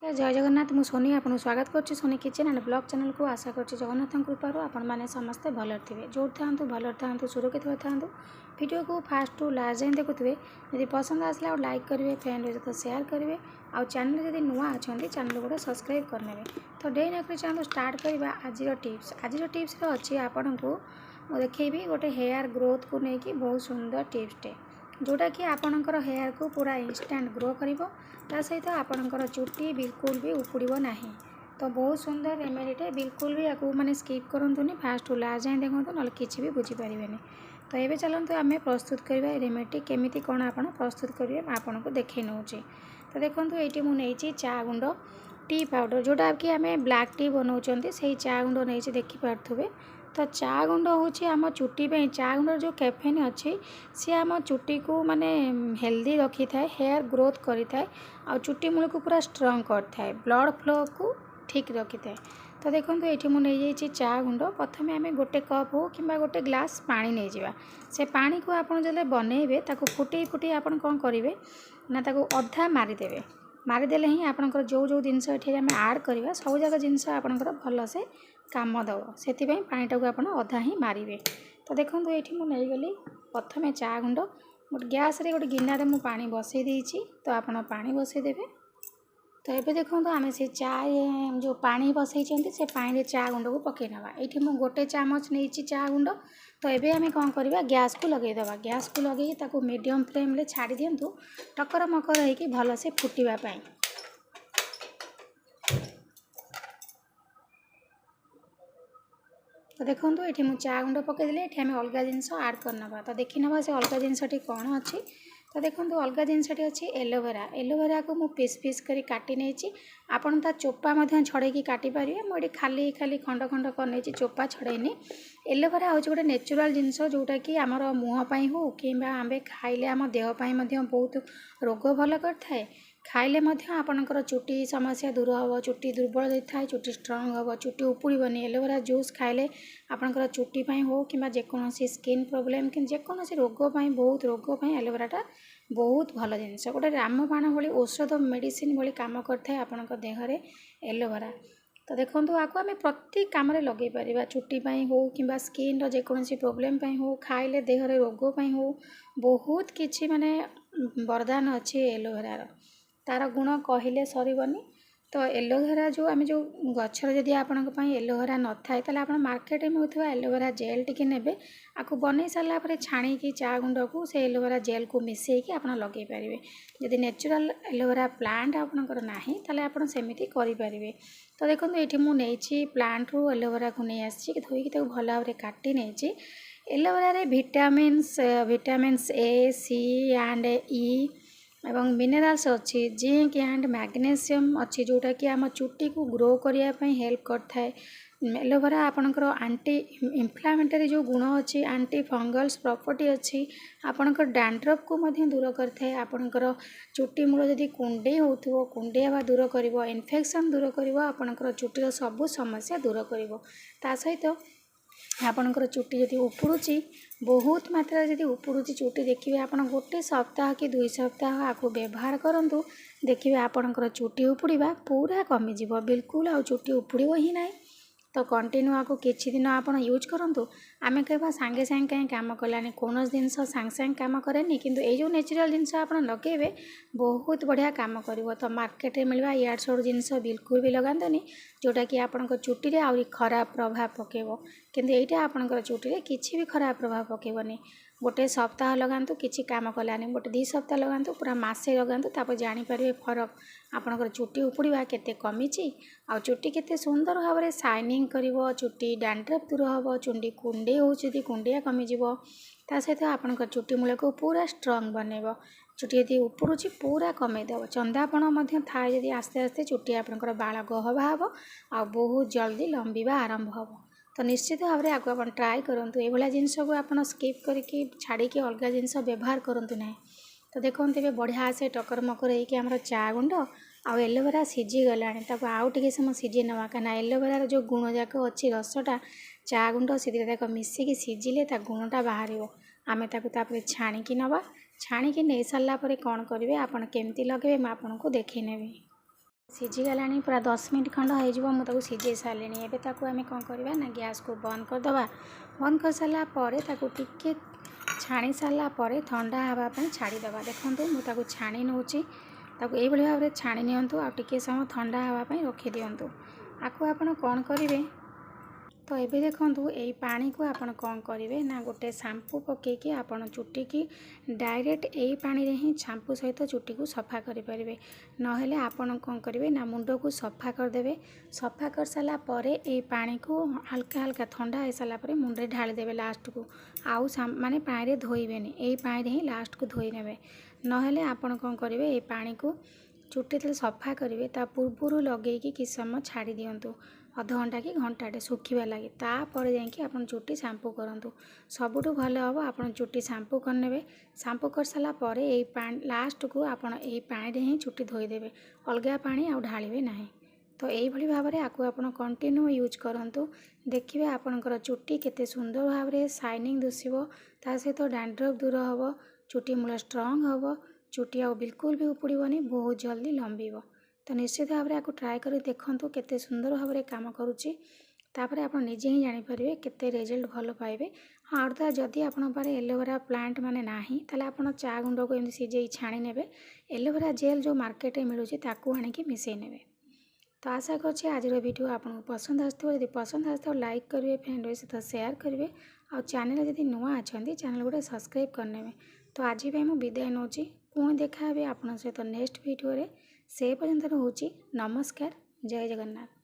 जय जगन्नाथ मु सोनी आपको स्वागत करुच्ची Soni kitchen and blog channel को आशा करुच्ची जगन्नाथ कृपार आपण मैंने समस्ते भल थे जो था भल था सुरक्षित था वीडियो को फास्ट टू लास्ट जाए देखुए यदि पसंद आसला और लाइक करेंगे फ्रेंड सहित शेयर करेंगे आउ चैनल जब नुआ अच्छा चैनल गोटे सब्सक्राइब करने तो डे नक चैनल स्टार्ट करवा आज टिप्स अच्छी आपन को देखी गोटे हेयर ग्रोथ को लेकिन बहुत सुंदर टिप्सटे जोटा कि आपणकर हेयर को पूरा इंस्टेंट ग्रो कर सहित आपणकर चुट्टी बिल्कुल भी उपुड़ ना। तो बहुत सुंदर रेमेडीटे बिल्कुल भी आपको मैंने स्किप करूँ फास्ट टू लास्ट जाए देखो ना कि भी बुझीपारे। तो ये चलते आम प्रस्तुत करवा रेमेडी केमी कौन आप प्रस्तुत करेंगे आपन को देखे नौ। तो देखो ये मुझे चा गुंड टी पाउडर जोटा कि आम ब्लैक टी बनाऊँ से चा गुंड नहीं देखिपे। तो चा गुंड हूँ आम चुट्टी चा गुंड जो कैफेन अच्छी सी आम चुट्टी को माने हेल्दी रखी था हेयर ग्रोथ करी था आ चुट्टी मूल को पूरा स्ट्रंग करता ब्लड फ्लो को ठीक रखी था। तो देखो ये मुझे चा गुंड प्रथम आम गोटे कप हो कि गोटे ग्लास पानी नहीं जावा से पानी को आप जो बनइबे फुटे फुटे आप कौन करेंगे ना अधा मारिदेवे मारिदेले ही आपंकर जो जो जिनस ये आम आड करवा सब जाक जिनस आपंकर भल से काम दब से पानीटा को आप अधा ही मारे। तो देखो ये मुझे गली प्रथम चा गुंड गोटे गैस रे गोटे गिनारे मु पानी बसई देइछि। तो आप पानी बसई देबे। तो ये देखो आम से चा जो पानी बसई से पानी चा गुंड को पकई ना ये मुझे गोटे चामच नहीं चा गुंड। तो ये आम कौन करवा गैस को लगेदेवा गैस को लगे मीडियम फ्लेम छाड़ी दिंतु टकर मकर होगी भल से फुटापी। तो देखो ये मुझे चा गुंड पकईदे ये आम अलग जिनस आड करना। तो देखी ना से अलग जिनसटी कौन अच्छी। तो देखो अलग जिनसटी अच्छी एलोवेरा एलोवेरा को मुझे पीस पीस कर काटी नहीं आपन ता चोपा छड़े काटी पारे मुझे खाली खाली खंड खंड कर चोपा छड़ेनी। एलोवेरा हूँ गोटे नेचुरल जिनस जोटा कि आमर मुँहपाई हो कि आम खाइले आम देहपाई बहुत रोग भल करए खाइले आपणकर चुट्टी समस्या दूर हम चुट्टी दुर्बल होता है चुट्टी स्ट्रंग हम चुट्टी उपुड़बनी। एलोवेरा जूस खाइले आपणकर चुट्टी हो कि जेकोसी स्किन प्रोब्लेम कि जेकोसी रोग बहुत रोग एलोवेराटा बहुत भल जिनस गोटे रामबाण भाई औषध मेडिसिन भाई कम करए आपण देहरे एलोवेरा। तो देखो आपको आम प्रति कम लगे पार चुट्टी हो कि स्किन जेकोसी प्रोब्लेम हो खाइले देहरे रोग हो बहुत किसी माने वरदान अच्छी एलोवेरार तार गुण कहले सरबनी। तो एलोवेरा जो आम जो गचर जदि आपण एलोवेरा न थाए ताले आप मार्केट में मिलता एलोवेरा जेल टी ने आपको बनई सारापर छाणी चा गुंड को से एलोवेरा जेल को मिसेक आप लगे पारे। जदि नेचुरल एलोवेरा प्लांट आपंकर ना ताले आप सेमती करें। तो देखो ये मुझे प्लांट रू एलोवेरा को नहीं आसी धोईकी भल भाव काटी नहीं। Aloe vera vitamins A C and E एवं मिनरल्स अच्छी जिंक एंड मैग्नेशियम अच्छी जोटा कि आम चुट्टी को ग्रो करने हेल्प करता है। एलोवेरा आपणकर आंटी इन्फ्लामेटरी जो गुण अच्छी आंटी फंगल्स प्रॉपर्टी अच्छी आपणकर डैंड्रफ को दूर करता है आपणकर चुट्टी मूल जदि कुंडे हो कुंडे हवा दूर कर इन्फेक्शन दूर कर आपणकर चुट्टीर सबू समस्या दूर कर सहित आपणकर चुट्टी जदि उपुड़ुची बहुत मात्रा जदि उपुड़ुची चुट्टी देखिए आप गोटे सप्ताह कि 2 सप्ताह आपको व्यवहार करूँ देखिए आपणकर चुट्टी उपुड़ा पूरा कमिज बिल्कुल आ चुट्टी उपुड़ ही ना। तो कंटिन्यू आपको किसी दिन आप यूज करूँ आम कह सांगे सांगे कहीं कम कलानी कौन जिनस सांगे सांगे कम कैनि कि जो नेचुरल जिनस आप लगे बहुत बढ़िया कम कर। तो मार्केट में मिलवा यार सोड़ जिनस बिल्कुल भी लगातुनि जोटा कि आपण चुट्टी आहरी खराब प्रभाव पकेब किंतु यहाँ आपणकर चुट्टी किसी भी खराब प्रभाव पकेबनी। गोटे सप्ताह लगातु किसी काम कलानी गोटे 2 सप्ताह लगातु पूरा मसे लगातु तापर जानीपारे फरक आपणकर चुट्टी उपुड़ा केते कमिची आ चुट्टी केते सुंदर भाव में शाइनिंग करिवो चुट्टी डैंड्रफ दूर हम चुंडी कुंडे हो कुंडिया कमिज ता सहित आपणकर चुट्टी मूल को पूरा स्ट्रंग बनइब चुट्टी यदि उपुड़ुची पूरा कमेदेव चंदापण थाए जदि आस्ते आस्ते चुट्टी आपणकर बाल गहबा हम आ बहुत जल्दी लंबीबा आरंभ हम। तो निश्चित भाव में आपको आप ट्राए करूँ ये जिनस को आप स्किप करके छाड़ी अलग जिनस व्यवहार करूँ ना। तो देखो ये बढ़िया से टकर मकर होकर चा गुंड आ एलोवेरा सीझीगला आउ टे समय सीझे ना कहीं एलोवेरार जो गुण जाक अच्छी रसटा चा गुंड से मिसिकी सीझिले गुणटा बाहर आम तापर छाणिकी नवा छाणिकी नहीं सारापर कौन करेंगे आपड़ केमती लगे मुझे आपको देखने। सीझीगलानी पूरा 10 मिनट खंड हो मुझे सीझे सारे एवं ताकू आम कौन करवा ना गैस को बंद करदे। बंद कर सारापर टे छाणी सारापर ठंडा हाँपाई छाड़ीदे। देखो मुझे छाणी नौची ये भाव में छाणी नियंतु आटे समय ठंडा हाँपाई रखी दिंतु। आपको आप कौन करेंगे तो ये देखूँ यही पानी को आपण कौन करेंगे ना गोटे शैम्पू पकईकि आपण चुटी की डायरेक्ट यही पानी रे ही शैम्पू सहित चुटी को सफा करें। नहेले आपण कौन करेंगे ना मुंड को सफा करदे। सफा कर सारा पर यही पानी को हल्का हल्का ठंडा हो सारापर मुंडे ढालीदे लास्ट को आउ माने पानी धोइबेनी यही पानी ही लास्ट को धोई नेबे। नहेले आपण कौन करेंगे ये पानी को चुटी जो सफा करेंगे ता पूर्व लगे कि समय छाड़ी दिंतु अध घंटा कि घंटाटे सुखा लगे तापर जाकि आप चुटी शैम्पू करूँ सबुठ भल हम आप चुटी शैम्पू करने। शैम्पू कर सारापर यही पानी लास्ट को आप पानी ही चुटी धोईदेवे अलग पानी आउ ढालिबे नहीं। तो यही भाव में आपको आप कंटिन्यू यूज करूँ देखिए आपणकर चुटी केते सुंदर भाव में शाइनिंग दिशो ता सहित डैंड्रफ दूर हम चुटी मूल स्ट्रंग हम चुटी आ बिल्कुल भी उपुड़बनी बहुत जल्दी लंबीब। तो निश्चित भाव में आपको ट्राए कर देखूँ केते सुंदर भाव में काम करुच्ची तापर आप निजे ही जानीपारे केते रिजल्ट भल पाइबे। हाँ और जदि आपन पारे एलोवेरा प्लांट माने नाही ताले आपन चा गुंड को एमती सिझे छाणी नेबे एलोवेरा जेल जो मार्केट में मिलूँ ताकू आनिकी मिसई नेबे। तो आशा करछे आज वीडियो आपको पसंद आसो यदि पसंद आसो लाइक करेंगे फ्रेंड सहित शेयर करेंगे और चैनल जदि नुआ अच्छा चैनल गोटे सब्सक्राइब करने। तो आज भी मुझे विदाय नौची पुणी देखा आपन सहित नेक्स्ट वीडियो से पर्यंत रोची नमस्कार जय जगन्नाथ।